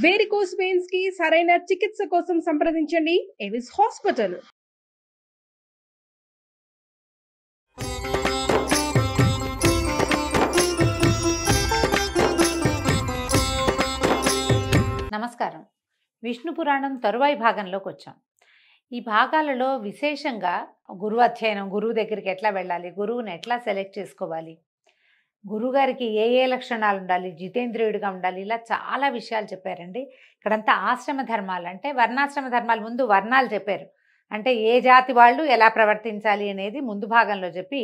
Varicose veins కి సరైన చికిత్స కోసం సంప్రదించండి ఎవిస్ హాస్పిటల్. నమస్కారం. విష్ణు పురాణం తరువాయి భాగంలోకి వచ్చాం. ఈ భాగాలలో విశేషంగా గురువు అధ్యయనం, గురువు దగ్గరికి ఎట్లా వెళ్ళాలి, గురువుని ఎట్లా సెలెక్ట్ చేసుకోవాలి, గురువుగారికి ఏ ఏ లక్షణాలు ఉండాలి, జితేంద్రియుడిగా ఉండాలి, ఇలా చాలా విషయాలు చెప్పారండి. ఇక్కడంతా ఆశ్రమ ధర్మాలు అంటే వర్ణాశ్రమ ధర్మాలు, ముందు వర్ణాలు చెప్పారు. అంటే ఏ జాతి వాళ్ళు ఎలా ప్రవర్తించాలి అనేది ముందు భాగంలో చెప్పి,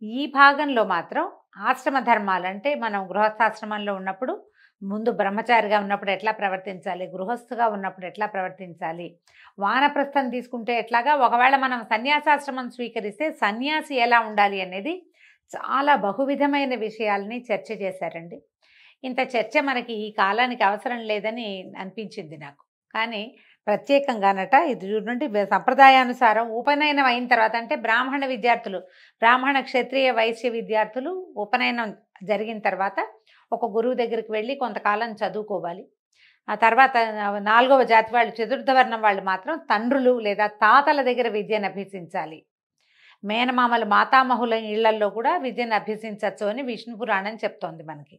ఈ భాగంలో మాత్రం ఆశ్రమ ధర్మాలు అంటే మనం గృహస్థాశ్రమంలో ఉన్నప్పుడు ముందు బ్రహ్మచారిగా ఉన్నప్పుడు ఎట్లా ప్రవర్తించాలి, గృహస్థుగా ఉన్నప్పుడు ఎట్లా ప్రవర్తించాలి, వానప్రస్థం తీసుకుంటే ఎట్లాగా, ఒకవేళ మనం సన్యాసాశ్రమం స్వీకరిస్తే సన్యాసి ఎలా ఉండాలి అనేది చాలా బహువిధమైన విషయాల్ని చర్చ చేశారండి. ఇంత చర్చ మనకి ఈ కాలానికి అవసరం లేదని అనిపించింది నాకు. కానీ ప్రత్యేకంగానట ఇది చూడండి, సంప్రదాయానుసారం ఉపనయనం అయిన తర్వాత అంటే బ్రాహ్మణ విద్యార్థులు, బ్రాహ్మణ క్షత్రియ వైశ్య విద్యార్థులు ఉపనయనం జరిగిన తర్వాత ఒక గురువు దగ్గరికి వెళ్ళి కొంతకాలం చదువుకోవాలి. ఆ తర్వాత 4వ జాతి వాళ్ళు, చతుర్థ వర్ణం వాళ్ళు మాత్రం తండ్రులు లేదా తాతల దగ్గర విద్యను అభ్యసించాలి. మేనమామలు మాతామహుల ఇళ్లల్లో కూడా విద్యను అభ్యసించవచ్చు అని విష్ణు పురాణం చెప్తోంది మనకి.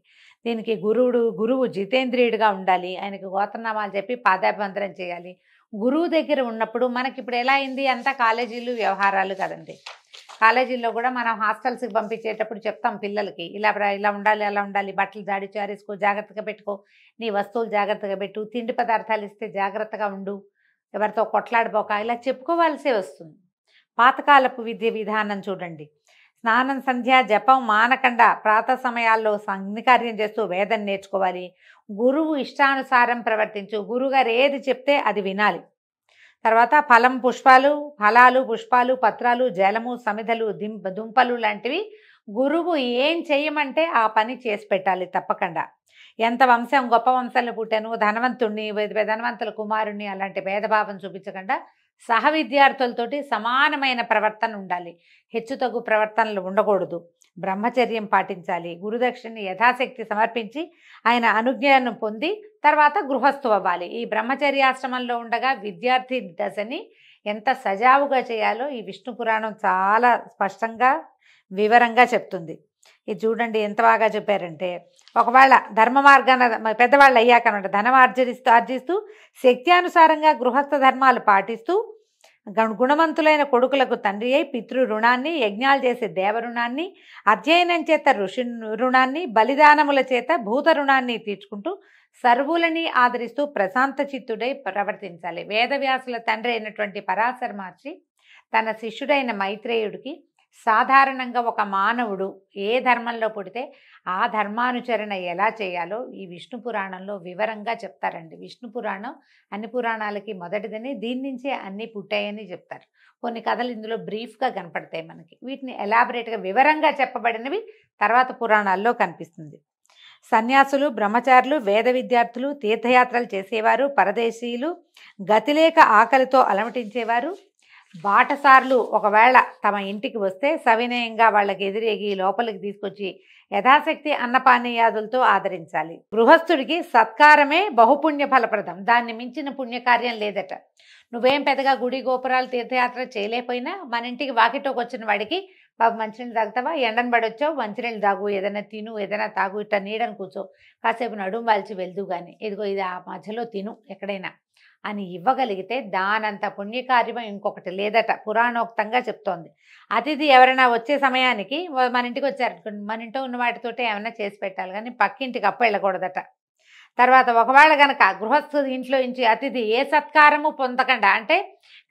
దీనికి గురువు జితేంద్రియుడిగా ఉండాలి, ఆయనకు గోత్రనామాలు చెప్పి పాదాభివందనం చేయాలి. గురువు దగ్గర ఉన్నప్పుడు మనకి ఇప్పుడు ఎలా అయింది, అంతా కాలేజీలు వ్యవహారాలు కదండి. కాలేజీల్లో కూడా మనం హాస్టల్స్కి పంపించేటప్పుడు చెప్తాం పిల్లలకి, ఇలా ఉండాలి, అలా ఉండాలి, బట్టలు జాడి చారేసుకో, జాగ్రత్తగా పెట్టుకో, నీ వస్తువులు జాగ్రత్తగా పెట్టు, తిండి పదార్థాలు ఇస్తే జాగ్రత్తగా ఉండు, ఎవరితో కొట్లాడిపోక, ఇలా చెప్పుకోవాల్సే వస్తుంది. పాతకాలపు విద్య విధానం చూడండి, స్నానం, సంధ్య, జపం మానకుండా ప్రాతः సమయాల్లో అగ్నికార్యం చేస్తూ వేదం నేర్చుకోవాలి. గురువు ఇష్టానుసారం ప్రవర్తించు, గురువుగారు ఏది చెప్తే అది వినాలి. తర్వాత ఫలాలు, పుష్పాలు, పత్రాలు, జలము, సమిధలు, దుంపలు లాంటివి గురువు ఏం చేయమంటే ఆ పని చేసి పెట్టాలి తప్పకుండా. ఎంత వంశం, గొప్ప వంశంలో పుట్టాను, ధనవంతుణ్ణి, ధనవంతుల కుమారుణ్ణి అలాంటి భేదభావం చూపించకుండా సహ విద్యార్థులతోటి సమానమైన ప్రవర్తన ఉండాలి. హెచ్చుతగ్గు ప్రవర్తనలు ఉండకూడదు. బ్రహ్మచర్యం పాటించాలి. గురుదక్షిణని యథాశక్తి సమర్పించి ఆయన అనుజ్ఞను పొంది తర్వాత గృహస్థు అవ్వాలి. ఈ బ్రహ్మచర్యాశ్రమంలో ఉండగా విద్యార్థి దశని ఎంత సజావుగా చేయాలో ఈ విష్ణు పురాణం చాలా స్పష్టంగా వివరంగా చెప్తుంది. ఇది చూడండి ఎంత బాగా చెప్పారంటే, ఒకవేళ ధర్మ మార్గాన పెద్దవాళ్ళు అయ్యాకనమాట ధనం ఆర్జిస్తూ శక్త్యానుసారంగా గృహస్థ ధర్మాలు పాటిస్తూ గుణవంతులైన కొడుకులకు తండ్రి అయి పితృ రుణాన్ని, యజ్ఞాలు చేసే దేవ రుణాన్ని, అధ్యయనం చేత ఋషి రుణాన్ని, బలిదానముల చేత భూత రుణాన్ని తీర్చుకుంటూ సర్వులని ఆదరిస్తూ ప్రశాంత చిత్తుడై ప్రవర్తించాలి. వేదవ్యాసుల తండ్రి అయినటువంటి పరాశర మహర్షి తన శిష్యుడైన మైత్రేయుడికి సాధారణంగా ఒక మానవుడు ఏ ధర్మంలో పుడితే ఆ ధర్మానుచరణ ఎలా చేయాలో ఈ విష్ణు పురాణంలో వివరంగా చెప్తారండి. విష్ణు పురాణం అన్ని పురాణాలకి మొదటిదని, దీని నుంచే అన్నీ పుట్టాయని చెప్తారు. కొన్ని కథలు ఇందులో బ్రీఫ్గా కనపడతాయి మనకి. వీటిని ఎలాబరేట్గా వివరంగా చెప్పబడినవి తర్వాత పురాణాల్లో కనిపిస్తుంది. సన్యాసులు, బ్రహ్మచారులు, వేద విద్యార్థులు, తీర్థయాత్రలు చేసేవారు, పరదేశీయులు, గతిలేక ఆకలితో అలమటించేవారు, బాటసార్లు ఒకవేళ తమ ఇంటికి వస్తే సవినయంగా వాళ్ళకి ఎదురేగి లోపలికి తీసుకొచ్చి యథాశక్తి అన్నపానీయాదులతో ఆదరించాలి. గృహస్థుడికి సత్కారమే బహుపుణ్య ఫలప్రదం, దాన్ని మించిన పుణ్యకార్యం లేదట. నువ్వేం పెద్దగా గుడి గోపురాలు తీర్థయాత్ర చేయలేకపోయినా మన ఇంటికి వాకిటోకి వచ్చిన వాడికి బాబు మంచినీళ్ళు తాగుతావా, ఎండను పడొచ్చావు, మంచినీళ్ళు తాగు, ఏదైనా తిను, ఏదైనా తాగు, ఇట్లా నీడని కూర్చో, కాసేపు నడుము వాల్చి వెళ్దు కానీ, ఇదిగో ఇది ఆ మధ్యలో తిను ఎక్కడైనా అని ఇవ్వగలిగితే దానంత పుణ్యకార్యం ఇంకొకటి లేదట, పురాణోక్తంగా చెప్తోంది. అతిథి ఎవరైనా వచ్చే సమయానికి మన ఇంటికి వచ్చారు, మన ఇంట్లో ఉన్న వాటితోటే ఏమైనా చేసి పెట్టాలి కానీ పక్కింటికి అప్పు వెళ్ళకూడదట. తర్వాత ఒకవేళ కనుక గృహస్థు ఇంట్లో నుంచి అతిథి ఏ సత్కారము పొందకుండా, అంటే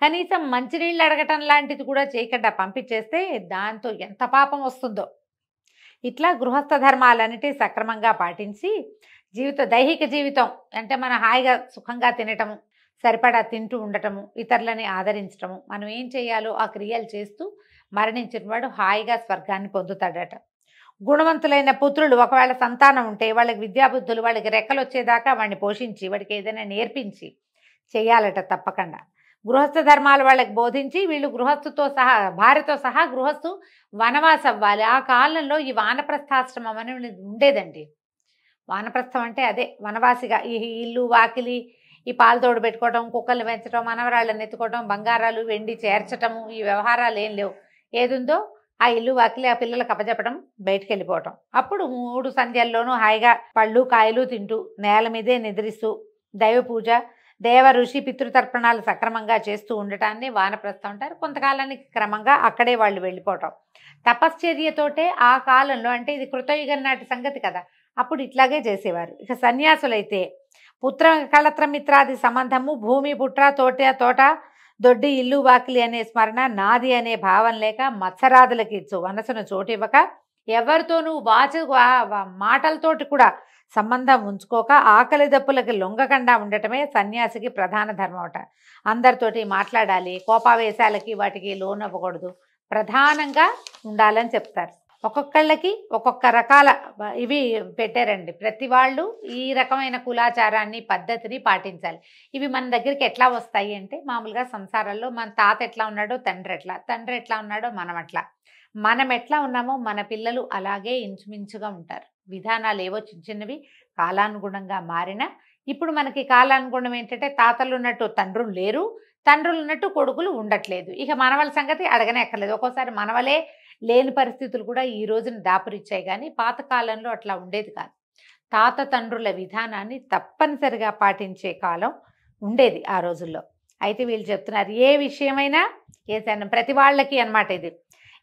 కనీసం మంచినీళ్ళు అడగటం లాంటిది కూడా చేయకుండా పంపించేస్తే దాంతో ఎంత పాపం వస్తుందో. ఇట్లా గృహస్థ ధర్మాలన్నిటి సక్రమంగా పాటించి దైహిక జీవితం అంటే మనం హాయిగా సుఖంగా తినటము, సరిపడా తింటూ ఉండటము, ఇతరులని ఆదరించటము, మనం ఏం చేయాలో ఆ క్రియలు చేస్తూ మరణించిన వాడు హాయిగా స్వర్గాన్ని పొందుతాడట. గుణవంతులైన పుత్రులు ఒకవేళ సంతానం ఉంటే వాళ్ళకి విద్యాబుద్ధులు, వాళ్ళకి రెక్కలు వచ్చేదాకా వాడిని పోషించి వాడికి ఏదైనా నేర్పించి చేయాలట తప్పకుండా. గృహస్థ ధర్మాలు వాళ్ళకి బోధించి వీళ్ళు గృహస్థుతో సహా, భార్యతో సహా గృహస్థు వనవాసం అవ్వాలి. ఆ కాలంలో ఈ వానప్రస్థాశ్రమం అనేది ఉండేదండి. వానప్రస్థం అంటే అదే వనవాసిగా ఈ ఇల్లు వాకిలి ఈ పాలు తోడు పెట్టుకోవడం, కుక్కల్ని పెంచడం, మనవరాళ్ళని ఎత్తుకోవడం, బంగారాలు వెండి చేర్చటము, ఈ వ్యవహారాలు ఏం లేవు. ఏదుందో ఆ ఇల్లు వాకిలి ఆ పిల్లలకు అప్పచెప్పడం, బయటికి వెళ్ళిపోవటం. అప్పుడు 3 సంధ్యల్లోనూ హాయిగా పళ్ళు కాయలు తింటూ నేల మీదే నిద్రిస్తూ దైవ పూజ, దేవ ఋషి పితృతర్పణాలు సక్రమంగా చేస్తూ ఉండటాన్ని వానప్రస్థం అంటారు. కొంతకాలానికి క్రమంగా అక్కడే వాళ్ళు వెళ్ళిపోవటం. తపశ్చర్యతోటే ఆ కాలంలో, అంటే ఇది కృతయుగం నాటి సంగతి కదా, అప్పుడు ఇట్లాగే చేసేవారు. ఇక సన్యాసులైతే పుత్ర కళత్ర మిత్రాది సంబంధము, భూమి పుట్ర తోట దొడ్డి ఇల్లు వాకిలి అనే స్మరణ, నాది అనే భావం లేక మత్సరాదులకి మనసును చోటివ్వక ఎవరితోనూ మాటలతోటి కూడా సంబంధం ఉంచుకోక ఆకలి దప్పులకి లొంగకుండా ఉండటమే సన్యాసికి ప్రధాన ధర్మం అట. అందరితోటి మాట్లాడాలి, కోపావేశాలకి వాటికి లోనవ్వకూడదు, ప్రధానంగా ఉండాలని చెప్తారు. ఒక్కొక్కళ్ళకి ఒక్కొక్క రకాల ఇవి పెట్టారండి. ప్రతి వాళ్ళు ఈ రకమైన కులాచారాన్ని పద్ధతిని పాటించాలి. ఇవి మన దగ్గరికి ఎట్లా వస్తాయి అంటే, మామూలుగా సంసారాల్లో మన తాత ఎట్లా ఉన్నాడో తండ్రి ఎట్లా ఉన్నాడో మనం ఎట్లా ఉన్నామో మన పిల్లలు అలాగే ఇంచుమించుగా ఉంటారు. విధానాలు ఏవో చిన్నవి కాలానుగుణంగా మారినా, ఇప్పుడు మనకి కాలానుగుణం ఏంటంటే తాతలు ఉన్నట్టు తండ్రులు లేరు, తండ్రులు ఉన్నట్టు కొడుకులు ఉండట్లేదు. ఇక మనవల సంగతి అడగనే ఎక్కర్లేదు. ఒక్కోసారి మనవలే లేని పరిస్థితులు కూడా ఈ రోజున దాపురిచ్చాయి. కానీ పాతకాలంలో అట్లా ఉండేది కాదు. తాత తండ్రుల విధానాన్ని తప్పనిసరిగా పాటించే కాలం ఉండేది ఆ రోజుల్లో. అయితే వీళ్ళు చెప్తున్నారు, ఏ విషయమైనా ప్రతి వాళ్ళకి అన్నమాట ఇది.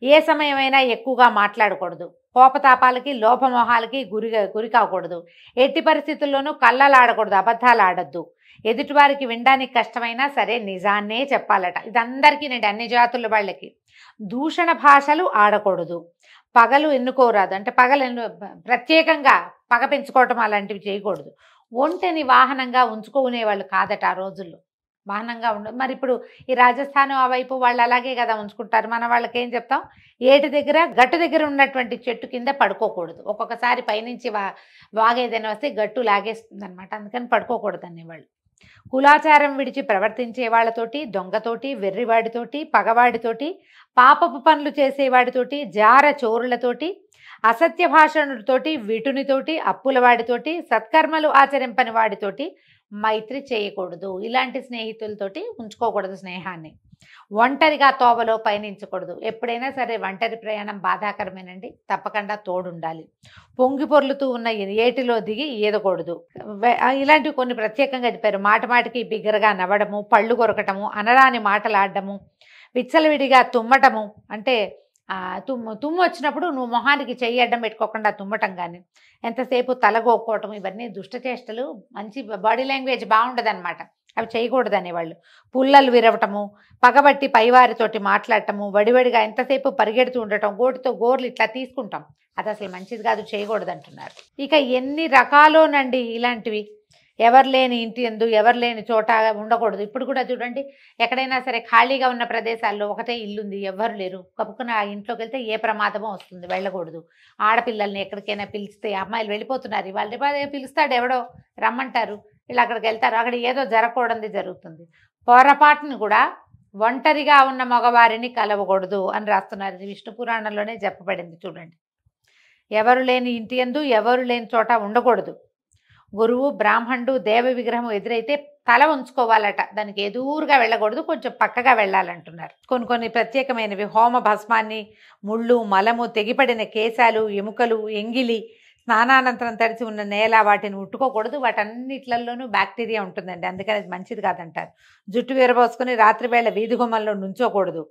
ఏ సమయమైనా ఎక్కువగా మాట్లాడకూడదు, కోపతాపాలకి లోపమోహాలకి గురి కాకూడదు, ఎట్టి పరిస్థితుల్లోనూ కళ్ళలాడకూడదు, అబద్ధాలు ఆడద్దు, ఎదుటివారికి వినడానికి కష్టమైనా సరే నిజాన్నే చెప్పాలట. ఇది అందరికీనండి, అన్ని జాతుల వాళ్ళకి. దూషణ భాషలు ఆడకూడదు, పగలు ఎన్నుకోరాదు, అంటే ప్రత్యేకంగా పగ పెంచుకోవటం అలాంటివి చేయకూడదు. ఒంటెని వాహనంగా ఉంచుకునేవాళ్ళు కాదట ఆ రోజుల్లో. వాహనంగా మరి ఇప్పుడు ఈ రాజస్థాన్ ఆ వైపు వాళ్ళు అలాగే కదా ఉంచుకుంటారు. మన వాళ్ళకి ఏం చెప్తాం, గట్టు దగ్గర ఉన్నటువంటి చెట్టు కింద పడుకోకూడదు. ఒక్కొక్కసారి పైనుంచి వాగేదైనా వస్తే గట్టు లాగేస్తుంది అనమాట, అందుకని పడుకోకూడదు అనేవాళ్ళు. కులాచారం విడిచి ప్రవర్తించే వాళ్ళతోటి, దొంగతోటి, వెర్రివాడితోటి, పగవాడితోటి, పాపపు పనులు చేసేవాడితోటి, జార చోరులతోటి, అసత్య భాషణుడితోటి, విటునితోటి, అప్పులవాడితోటి, సత్కర్మలు ఆచరింపని వాడితోటి మైత్రి చేయకూడదు. ఇలాంటి స్నేహితులతోటి ఉంచుకోకూడదు స్నేహాన్ని. ఒంటరిగా తోవలో పయనించకూడదు. ఎప్పుడైనా సరే ఒంటరి ప్రయాణం బాధాకరమేనండి, తప్పకుండా తోడుండాలి. పొంగి పొర్లుతూ ఉన్న ఏటిలో దిగి ఈదకూడదు. ఇలాంటివి కొన్ని ప్రత్యేకంగా చెప్పారు. మాటికి బిగ్గరగా నవ్వడము, పళ్ళు కొరకటము, అనరాని మాటలాడము, విచ్చలవిడిగా తుమ్మటము, అంటే తుమ్ము వచ్చినప్పుడు నువ్వు మొహానికి చెయ్యి అడ్డం పెట్టుకోకుండా తుమ్మటం కానీ, ఎంతసేపు తలగోక్కోవటం, ఇవన్నీ దుష్టచేష్టలు. మంచి బాడీ లాంగ్వేజ్ బాగుండదు అనమాట, అవి చేయకూడదు అనేవాళ్ళు. పుల్లలు విరవటము, పగబట్టి పైవారితోటి మాట్లాడటము, వడివడిగా ఎంతసేపు పరిగెడుతూ ఉండటం, గోటితో గోర్లు ఇట్లా తీసుకుంటాం, అది అసలు మంచిది కాదు, చేయకూడదు అంటున్నారు. ఇక ఎన్ని రకాలోనండి ఇలాంటివి. ఎవరు లేని ఇంటి యందు ఎవరు లేని చోట ఉండకూడదు. ఇప్పుడు కూడా చూడండి, ఎక్కడైనా సరే ఖాళీగా ఉన్న ప్రదేశాల్లో ఒకటే ఇల్లుంది, ఎవరు లేరు, కప్పుకున్న ఆ ఇంట్లోకి వెళ్తే ఏ ప్రమాదమో వస్తుంది, వెళ్ళకూడదు. ఆడపిల్లల్ని ఎక్కడికైనా పిలిస్తే, అమ్మాయిలు వెళ్ళిపోతున్నారు, వాళ్ళు పిలుస్తాడు ఎవడో, రమ్మంటారు, వీళ్ళు అక్కడికి వెళ్తారు, అక్కడ ఏదో జరగకూడదు జరుగుతుంది. పొరపాటును కూడా ఒంటరిగా ఉన్న మగవారిని కలవకూడదు అని రాస్తున్నారు. ఇది విష్ణు పురాణంలోనే చెప్పబడింది చూడండి. ఎవరు లేని ఇంటి యందు ఎవరు లేని చోట ఉండకూడదు. గురువు, బ్రాహ్మణుడు, దేవ విగ్రహం ఎదురైతే తల ఉంచుకోవాలట, దానికి ఎదురుగా వెళ్ళకూడదు, కొంచెం పక్కగా వెళ్ళాలంటున్నారు. కొన్ని ప్రత్యేకమైనవి, హోమ భస్మాన్ని, ముళ్ళు, మలము, తెగిపడిన కేశాలు, ఎముకలు, ఎంగిలి, స్నానానంతరం తడిచి ఉన్న నేల, వాటిని ముట్టుకోకూడదు. వాటన్నిట్లలోనూ బ్యాక్టీరియా ఉంటుందండి, అందుకని అది మంచిది కాదంటారు. జుట్టు విరబోసుకుని రాత్రివేళ వీధి గుమ్మల్లో నుంచోకూడదు.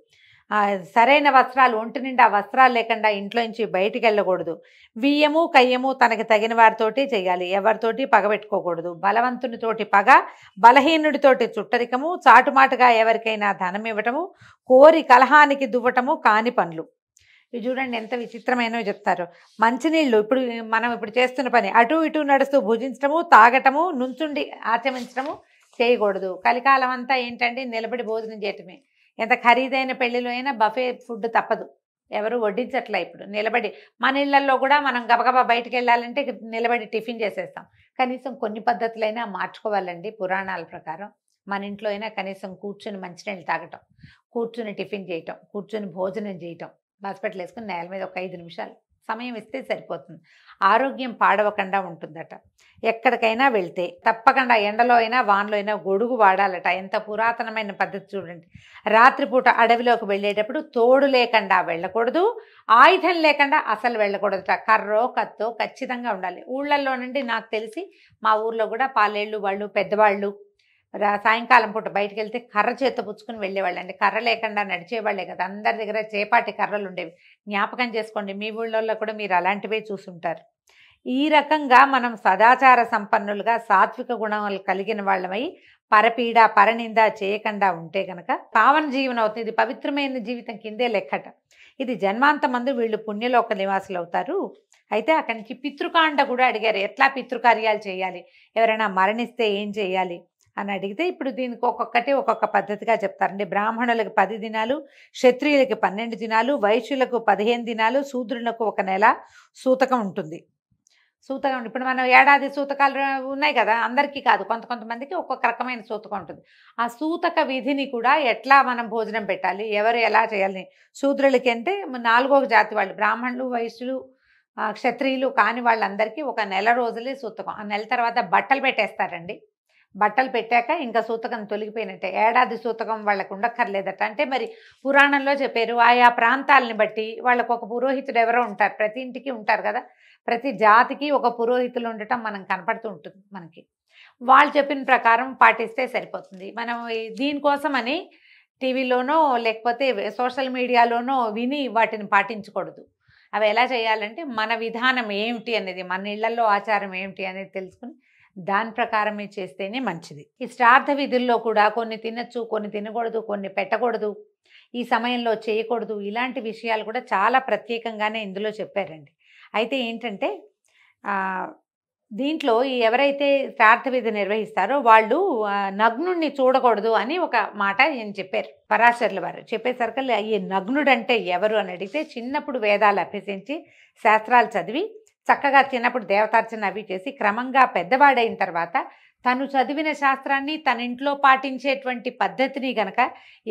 సరైన వస్త్రాలు, ఒంటి నిండా వస్త్రాలు లేకుండా ఇంట్లోంచి బయటికి వెళ్ళకూడదు. వియ్యము కయ్యము తనకి తగిన వారితోటి చేయాలి, ఎవరితోటి పగబెట్టుకోకూడదు. బలవంతునితోటి పగ, బలహీనుడితోటి చుట్టరికము, చాటుమాటుగా ఎవరికైనా ధనం ఇవ్వటము, కోరి కలహానికి దువ్వటము కాని పనులు. ఇవి చూడండి ఎంత విచిత్రమైనవి చెప్తారు. మంచినీళ్ళు, మనం ఇప్పుడు చేస్తున్న పని, అటు ఇటు నడుస్తూ భుజించటము, తాగటము, నుంచుండి ఆచమించడము చేయకూడదు. కలికాలం అంతా ఏంటండి, నిలబడి భోజనం చేయటమే. ఎంత ఖరీదైన పెళ్లిలో అయినా బఫే ఫుడ్ తప్పదు, ఎవరు వడ్డించట్లే. ఇప్పుడు నిలబడి, మన ఇళ్లలో కూడా మనం గబగబా బయటికి వెళ్ళాలంటే నిలబడి టిఫిన్ చేసేస్తాం. కనీసం కొన్ని పద్ధతులైనా మార్చుకోవాలండి. పురాణాల ప్రకారం మన ఇంట్లో అయినా కనీసం కూర్చుని మంచినీళ్ళు తాగటం, కూర్చుని టిఫిన్ చేయటం, కూర్చుని భోజనం చేయటం, హాస్పిటల్ వేసుకుని నేల మీద ఒక 5 నిమిషాలు సమయం ఇస్తే సరిపోతుంది. ఆరోగ్యం పాడవకుండా ఉంటుందట. ఎక్కడికైనా వెళ్తే తప్పకుండా ఎండలో అయినా వానలో అయినా గొడుగు వాడాలట. ఎంత పురాతనమైన పద్ధతి చూడండి. రాత్రిపూట అడవిలోకి వెళ్ళేటప్పుడు తోడు లేకుండా వెళ్ళకూడదు, ఆయుధం లేకుండా అసలు వెళ్ళకూడదట. కర్రో కత్తో ఖచ్చితంగా ఉండాలి. ఊళ్ళల్లో నుండి నాకు తెలిసి మా ఊర్లో కూడా పాలేళ్ళు వాళ్ళు పెద్దవాళ్ళు సాయంకాలం పూట బయటకు వెళ్తే కర్ర చేత్తో పుచ్చుకుని వెళ్ళేవాళ్ళండి. కర్ర లేకుండా నడిచేవాళ్ళే కదా, అందరి దగ్గర చేపాటి కర్రలు ఉండేవి. జ్ఞాపకం చేసుకోండి, మీ ఊళ్ళల్లో కూడా మీరు అలాంటివే చూసుంటారు. ఈ రకంగా మనం సదాచార సంపన్నులుగా సాత్విక గుణాలు కలిగిన వాళ్ళమై పరపీడ పరనింద చేయకుండా ఉంటే కనుక పావన జీవనం అవుతుంది. ఇది పవిత్రమైన జీవితం కిందే లెక్కట. ఇది జన్మాంతమందు వీళ్ళు పుణ్యలోక నివాసులు అవుతారు. అయితే అక్కడి నుంచి పితృకాండ కూడా అడిగారు, ఎట్లా పితృకార్యాలు చేయాలి, ఎవరైనా మరణిస్తే ఏం చేయాలి అని అడిగితే ఇప్పుడు దీనికి ఒక్కొక్కటి ఒక్కొక్క పద్ధతిగా చెప్తారండి. బ్రాహ్మణులకు 10 దినాలు, క్షత్రియులకి 12 దినాలు, వైశ్యులకు 15 దినాలు, శూద్రులకు 1 నెల సూతకం ఉంటుంది. సూతకం ఇప్పుడు మనం ఏడాది సూతకాలు ఉన్నాయి కదా, అందరికీ కాదు, కొంతమందికి ఒక్కొక్క రకమైన సూతకం ఉంటుంది. ఆ సూతక విధిని కూడా ఎట్లా మనం భోజనం పెట్టాలి, ఎవరు ఎలా చేయాలి. శూద్రులకి అంటే 4వ జాతి వాళ్ళు, బ్రాహ్మణులు, వైశ్యులు, క్షత్రియులు కాని వాళ్ళందరికీ 1 నెల రోజులే సూతకం. ఆ నెల తర్వాత బట్టలు పెట్టేస్తారండి. బట్టలు పెట్టాక ఇంకా సూతకం తొలగిపోయినట్టే. ఏడాది సూతకం వాళ్ళకు ఉండక్కర్లేదట. అంటే మరి పురాణంలో చెప్పారు, ఆయా ప్రాంతాలని బట్టి వాళ్ళకు ఒక పురోహితుడు ఎవరో ఉంటారు, ప్రతి ఇంటికి ఉంటారు కదా, ప్రతి జాతికి ఒక పురోహితులు ఉండటం మనం కనపడుతూ ఉంటుంది మనకి. వాళ్ళు చెప్పిన ప్రకారం పాటిస్తే సరిపోతుంది. మనం దీనికోసమని టీవీలోనో లేకపోతే సోషల్ మీడియాలోనో విని వాటిని పాటించకూడదు. అవి ఎలా చేయాలంటే మన విధానం ఏమిటి అనేది, మన ఇళ్లలో ఆచారం ఏమిటి అనేది తెలుసుకుని దాని ప్రకారమే చేస్తేనే మంచిది. ఈ శ్రాద్ధ విధుల్లో కూడా కొన్ని తినచ్చు, కొన్ని తినకూడదు, కొన్ని పెట్టకూడదు, ఈ సమయంలో చేయకూడదు, ఇలాంటి విషయాలు కూడా చాలా ప్రత్యేకంగానే ఇందులో చెప్పారండి. అయితే ఏంటంటే దీంట్లో ఎవరైతే శ్రాద్ధ విధి నిర్వహిస్తారో వాళ్ళు నగ్నుడిని చూడకూడదు అని ఒక మాట ఈయన చెప్పారు, పరాశరుల వారు. చెప్పేసరికి ఈ నగ్నుడంటే ఎవరు అని అడిగితే, చిన్నప్పుడు వేదాలు అభ్యసించి శాస్త్రాలు చదివి చక్కగా చిన్నప్పుడు దేవతార్చన అవి చేసి క్రమంగా పెద్దవాడైన తర్వాత తను చదివిన శాస్త్రాన్ని తన ఇంట్లో పాటించేటువంటి పద్ధతిని గనక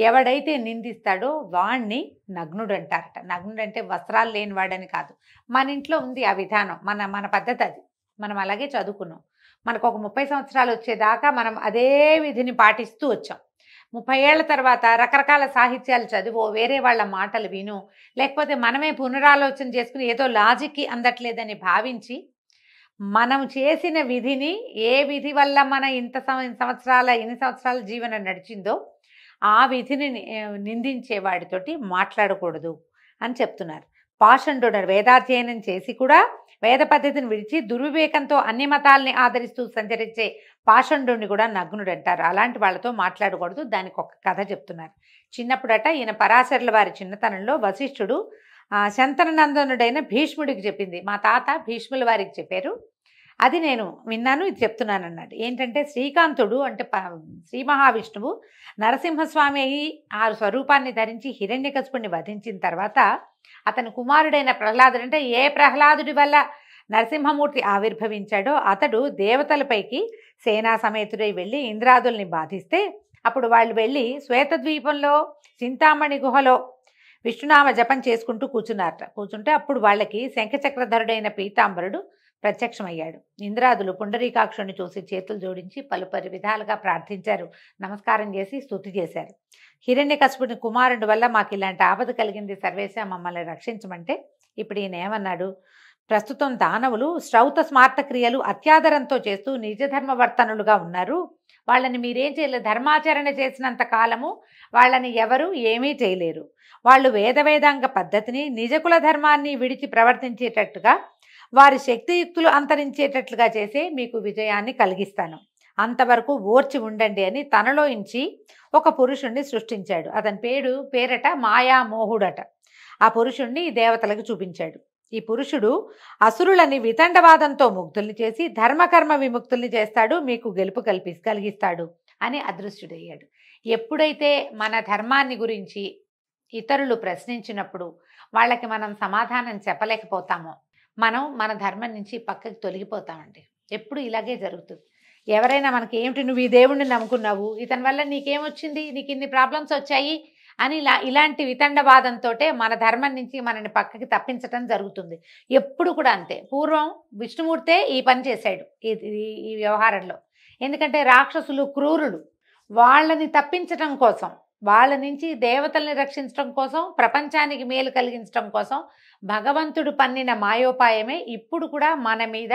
ఎవడైతే నిందిస్తాడో వాణ్ణి నగ్నుడు అంటారట. నగ్నుడు అంటే వస్త్రాలు లేనివాడని కాదు, మన ఇంట్లో ఉంది ఆ విధానం, మన పద్ధతి అది, మనం అలాగే చదువుకున్నాం. మనకు ఒక 30 సంవత్సరాలు వచ్చేదాకా మనం అదే విధిని పాటిస్తూ వచ్చాం. 30 ఏళ్ల తర్వాత రకరకాల సాహిత్యాలు చదివో, వేరే వాళ్ళ మాటలు విను, లేకపోతే మనమే పునరాలోచన చేసుకుని ఏదో లాజిక్కి అందట్లేదని భావించి మనం చేసిన విధిని, ఏ విధి వల్ల మన ఇన్ని సంవత్సరాల జీవనం నడిచిందో ఆ విధిని నిందించే వాడితోటి మాట్లాడకూడదు అని చెప్తున్నారు. పాషండు వేదాధ్యయనం చేసి కూడా వేద పద్ధతిని విడిచి దుర్వివేకంతో అన్ని మతాల్ని ఆదరిస్తూ సంచరించే పాషండుని కూడా నగ్నుడు అంటారు. అలాంటి వాళ్ళతో మాట్లాడకూడదు. దానికి ఒక కథ చెప్తున్నారు. చిన్నప్పుడట ఈయన పరాశరుల వారి చిన్నతనంలో వశిష్ఠుడు శంతననందనుడైన భీష్ముడికి చెప్పింది, మా తాత భీష్ముల వారికి చెప్పారు, అది నేను విన్నాను, ఇది చెప్తున్నాను అన్నాడు. ఏంటంటే శ్రీకాంతుడు అంటే శ్రీ మహావిష్ణువు నరసింహస్వామి అయి ఆ స్వరూపాన్ని ధరించి హిరణ్యకశిపుణ్ణి వధించిన తర్వాత అతని కుమారుడైన ప్రహ్లాదుడు, అంటే ఏ ప్రహ్లాదుడి వల్ల నరసింహమూర్తి ఆవిర్భవించాడో అతడు దేవతలపైకి సేనా సమేతుడై వెళ్ళి ఇంద్రాదుల్ని బాధిస్తే అప్పుడు వాళ్ళు వెళ్ళి శ్వేతద్వీపంలో చింతామణి గుహలో విష్ణునామ జపం చేసుకుంటూ కూర్చుంటే అప్పుడు వాళ్ళకి శంఖచక్రధరుడైన పీతాంబరుడు ప్రత్యక్షమయ్యాడు. ఇంద్రాదులు పుండరీకాక్షుని చూసి చేతులు జోడించి పలుపరి విధాలుగా ప్రార్థించారు, నమస్కారం చేసి స్తుతి చేశారు. హిరణ్యకశిపుని కుమారుడి వల్ల మాకు ఇలాంటి ఆపద కలిగింది, సర్వేశ మమ్మల్ని రక్షించమంటే ఇప్పుడు ఈయన ఏమన్నాడు, ప్రస్తుతం దానవులు శ్రౌత స్మార్త క్రియలు అత్యాదరంతో చేస్తూ నిజధర్మవర్తనులుగా ఉన్నారు, వాళ్ళని మీరేం చేయలేరు, ధర్మాచరణ చేసినంత కాలము వాళ్ళని ఎవరు ఏమీ చేయలేరు, వాళ్ళు వేదాంగ పద్ధతిని నిజకుల ధర్మాన్ని విడిచి ప్రవర్తించేటట్టుగా వారి శక్తియుక్తులు అంతరించేటట్లుగా చేసే మీకు విజయాన్ని కలిగిస్తాను, అంతవరకు ఓర్చి ఉండండి అని తనలో ఇంచి ఒక పురుషుణ్ణి సృష్టించాడు. అతని పేరట మాయామోహుడట. ఆ పురుషుణ్ణి దేవతలకు చూపించాడు. ఈ పురుషుడు అసురులని వితండవాదంతో ముగ్ధుల్ని చేసి ధర్మకర్మ విముక్తుల్ని చేస్తాడు, మీకు గెలుపు కలిగిస్తాడు అని అదృశ్యుడయ్యాడు. ఎప్పుడైతే మన ధర్మాన్ని గురించి ఇతరులు ప్రశ్నించినప్పుడు వాళ్ళకి మనం సమాధానం చెప్పలేకపోతామో మనం మన ధర్మం నుంచి పక్కకి తొలగిపోతామండి. ఎప్పుడు ఇలాగే జరుగుతుంది. ఎవరైనా మనకి ఏమిటి, నువ్వు ఈ దేవుణ్ణి నమ్ముకున్నావు, ఇతని వల్ల నీకేమొచ్చింది, నీకు ఇన్ని ప్రాబ్లమ్స్ వచ్చాయి అని ఇలాంటి వితండవాదంతోటే మన ధర్మం నుంచి మనని పక్కకి తప్పించటం జరుగుతుంది. ఎప్పుడు కూడా అంతే. పూర్వం విష్ణుమూర్తే ఈ పని చేశాడు ఈ వ్యవహారంలో. ఎందుకంటే రాక్షసులు క్రూరులు, వాళ్ళని తప్పించటం కోసం, వాళ్ళ నుంచి దేవతల్ని రక్షించడం కోసం, ప్రపంచానికి మేలు కలిగించడం కోసం భగవంతుడు పన్నిన మాయోపాయమే ఇప్పుడు కూడా మన మీద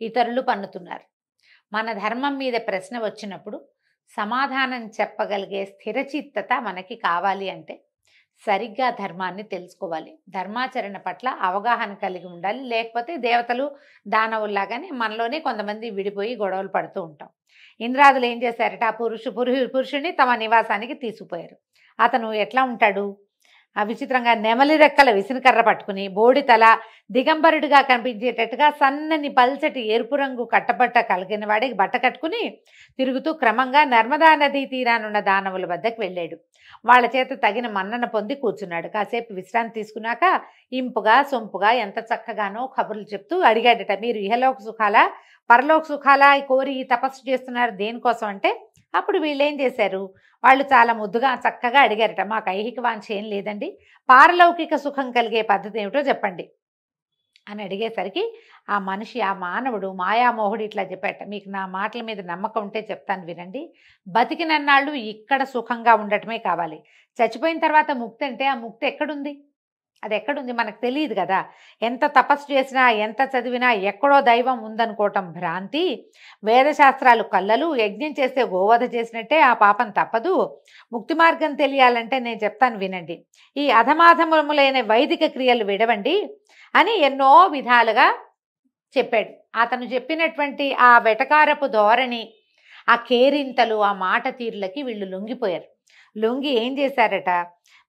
ఇతరులు పన్నుతున్నారు. మన ధర్మం మీద ప్రశ్న వచ్చినప్పుడు సమాధానం చెప్పగలిగే స్థిరచిత్తత మనకి కావాలి అంటే సరిగ్గా ధర్మాన్ని తెలుసుకోవాలి, ధర్మాచరణ పట్ల అవగాహన కలిగి ఉండాలి. లేకపోతే దేవతలు దానవుల్లాగానే మనలోనే కొంతమంది విడిపోయి గొడవలు పడుతూ ఉంటాం. ఇంద్రాదులు ఏం చేశారట, ఆ పురుషుడిని తమ నివాసానికి తీసుకుపోయారు. అతను ఎట్లా ఉంటాడు, విచిత్రంగా నెమలి రెక్కల విసినకర్ర పట్టుకుని, బోడి తల, దిగంబరుడిగా కనిపించేటట్టుగా సన్నని పల్చటి ఎరుపు రంగు కట్టబట్ట కలిగిన వాడికి బట్ట కట్టుకుని తిరుగుతూ క్రమంగా నర్మదా నదీ తీరానున్న దానవుల వద్దకు వెళ్ళాడు. వాళ్ళ చేత తగిన మన్నన పొంది కూర్చున్నాడు. కాసేపు విశ్రాంతి తీసుకున్నాక ఇంపుగా సొంపుగా ఎంత చక్కగానో కబుర్లు చెప్తూ అడిగాడట, మీరు ఇహలోక సుఖాలా పరలోక సుఖాలా కోరి ఈ తపస్సు చేస్తున్నారు దేనికోసం అంటే, అప్పుడు వీళ్ళు ఏం చేశారు, వాళ్ళు చాలా ముద్దుగా చక్కగా అడిగారట, మాకు ఐహిక వాంఛ ఏం లేదండి, పారలౌకిక సుఖం కలిగే పద్ధతి ఏమిటో చెప్పండి అని అడిగేసరికి ఆ మనిషి, ఆ మానవుడు మాయామోహుడు ఇట్లా చెప్పాట, మీకు నా మాటల మీద నమ్మకం ఉంటే చెప్తాను వినండి, బతికినన్నాళ్ళు ఇక్కడ సుఖంగా ఉండటమే కావాలి, చచ్చిపోయిన తర్వాత ముక్తి అంటే ఆ ముక్తి ఎక్కడుంది, అది ఎక్కడుంది మనకు తెలియదు కదా. ఎంత తపస్సు చేసినా ఎంత చదివినా ఎక్కడో దైవం ఉందనుకోవటం భ్రాంతి. వేదశాస్త్రాలు కళ్ళలు, యజ్ఞం చేస్తే గోవధ చేసినట్టే ఆ పాపం తప్పదు. ముక్తి మార్గం తెలియాలంటే నేను చెప్తాను వినండి, ఈ అధమాధములైన వైదిక క్రియలు విడవండి అని ఎన్నో విధాలుగా చెప్పాడు. అతను చెప్పినటువంటి ఆ వెటకారపు ధోరణి, ఆ కేరింతలు, ఆ మాట తీరులకి వీళ్ళు లొంగిపోయారు. లొంగి ఏం చేశారట,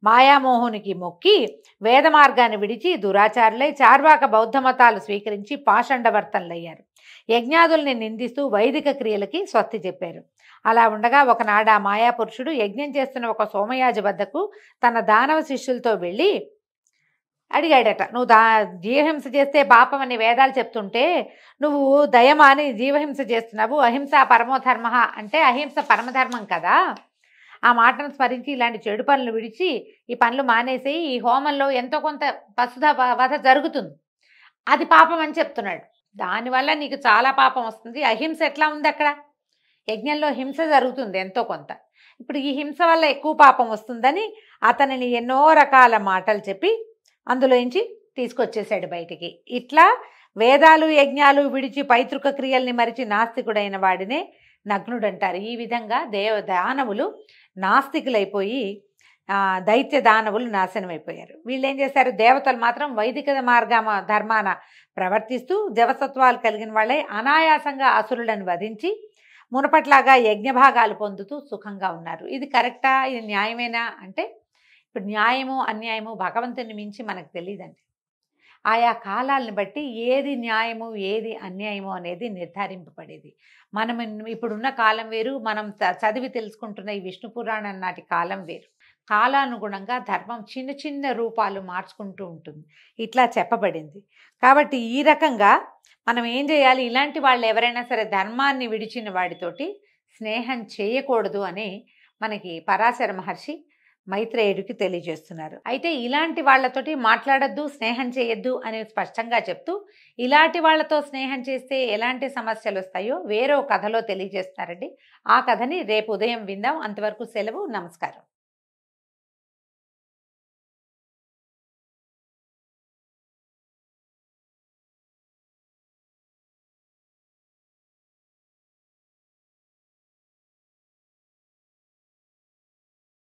మాయామోహునికి మొక్కి వేద మార్గాన్ని విడిచి దురాచారులై చార్వాక బౌద్ధ మతాలు స్వీకరించి పాషండవర్తనలయ్యారు. యజ్ఞాదుల్ని నిందిస్తూ వైదిక క్రియలకి స్వస్తి చెప్పారు. అలా ఉండగా ఒకనాడు ఆ మాయాపురుషుడు యజ్ఞం చేస్తున్న ఒక సోమయాజి వద్దకు తన దానవ శిష్యులతో వెళ్ళి అడిగాడట, నువ్వు జీవహింస చేస్తే పాపం అని వేదాలు చెప్తుంటే నువ్వు దయమాని జీవహింస చేస్తున్నావు, అహింస పరమోధర్మ అంటే అహింస పరమధర్మం కదా, ఆ మాటను స్మరించి ఇలాంటి చెడు పనులు విడిచి ఈ పనులు మానేసి ఈ హోమంలో ఎంతో కొంత పశుధ వధ జరుగుతుంది, అది పాపం అని చెప్తున్నాడు, దానివల్ల నీకు చాలా పాపం వస్తుంది. అహింస ఎట్లా ఉంది, అక్కడ యజ్ఞంలో హింస జరుగుతుంది ఎంతో కొంత, ఇప్పుడు ఈ హింస వల్ల ఎక్కువ పాపం వస్తుందని అతనిని ఎన్నో రకాల మాటలు చెప్పి అందులోంచి తీసుకొచ్చేసాడు బయటికి. ఇట్లా వేదాలు యజ్ఞాలు విడిచి పైతృక క్రియల్ని మరిచి నాస్తికుడైన వాడినే నగ్నుడు అంటారు. ఈ విధంగా దానవులు నాస్తికులైపోయి దైత్య దానవులు నాశనం అయిపోయారు. వీళ్ళు ఏం చేశారు, దేవతలు మాత్రం వైదిక ధర్మాన ప్రవర్తిస్తూ జవసత్వాలు కలిగిన వాళ్ళే అనాయాసంగా అసురులను వధించి మునపట్లాగా యజ్ఞభాగాలు పొందుతూ సుఖంగా ఉన్నారు. ఇది కరెక్టా, ఇది న్యాయమేనా అంటే, ఇప్పుడు న్యాయము అన్యాయము భగవంతుని మించి మనకు తెలియదండి. ఆయా కాలాలను బట్టి ఏది న్యాయము ఏది అన్యాయము అనేది నిర్ధారింపబడేది. మనం ఇప్పుడున్న కాలం వేరు, మనం చదివి తెలుసుకుంటున్న ఈ విష్ణు పురాణం నాటి కాలం వేరు. కాలానుగుణంగా ధర్మం చిన్న చిన్న రూపాలు మార్చుకుంటూ ఉంటుంది, ఇట్లా చెప్పబడింది. కాబట్టి ఈ రకంగా మనం ఏం చేయాలి, ఇలాంటి వాళ్ళు ఎవరైనా సరే ధర్మాన్ని విడిచిన వాడితోటి స్నేహం చేయకూడదు అని మనకి పరాశర మహర్షి మైత్రేయుడికి తెలియజేస్తున్నారు. అయితే ఇలాంటి వాళ్ళతోటి మాట్లాడద్దు, స్నేహం చేయొద్దు అని స్పష్టంగా చెప్తూ ఇలాంటి వాళ్ళతో స్నేహం చేస్తే ఎలాంటి సమస్యలు వస్తాయో వేరే కథలో తెలియజేస్తున్నారండి. ఆ కథని రేపు ఉదయం విందాం. అంతవరకు సెలవు, నమస్కారం.